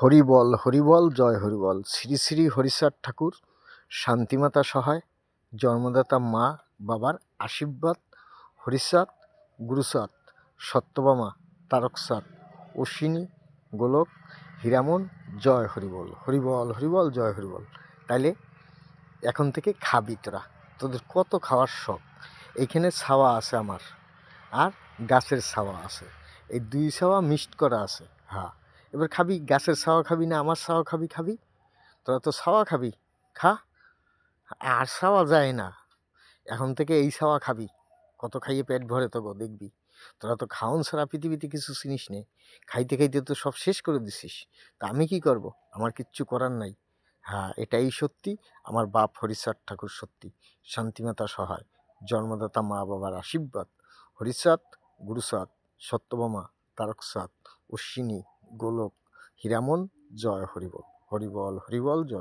হরিবল হরিবল জয় হরিবল। শ্রী শ্রী হরিচাঁদ ঠাকুর, শান্তিমাতা সহায়, জন্মদাতা মা বাবার আশীর্বাদ, হরিচাঁদ, গুরুচাঁদ, সত্যভামা, তারকচাঁদ, অশ্বিনী, গোলক, হীরামন, জয় হরিবল। হরিবল হরিবল জয় হরিবল। তাইলে এখন থেকে খাবি তোরা, তোদের কত খাওয়ার শখ। এইখানে ছাওয়া আছে আমার, আর গাছের ছাওয়া আছে, এই দুই ছাওয়া মিক্সড করা আছে। হ্যাঁ, এবার খাবি, গাছের ছাওয়া খাবি না আমার ছাওয়া খাবি? খাবি, তোরা তো ছাওয়া খাবি, খা। আর ছাওয়া যায় না, এখন থেকে এই ছাওয়া খাবি, কত খাইয়ে পেট ভরে তোকে দেখবি। তোরা তো খাওন ছাড়া পৃথিবীতে কিছু চিনিস নে, খাইতে খাইতে তো সব শেষ করে দিছিস। তা আমি কি করব, আমার কিচ্ছু করার নাই। হ্যাঁ, এটাই সত্যি, আমার বাপ হরিচাঁদ ঠাকুর সত্যি, শান্তিমাতা সহায়, জন্মদাতা মা বাবার আশীর্বাদ, হরিচাঁদ, গুরুচাঁদ, সত্যভামা, তারকচাঁদ, অশ্বিনী, গোলক, হীরামন, জয় হরিবল। হরিবল হরিবল জয়।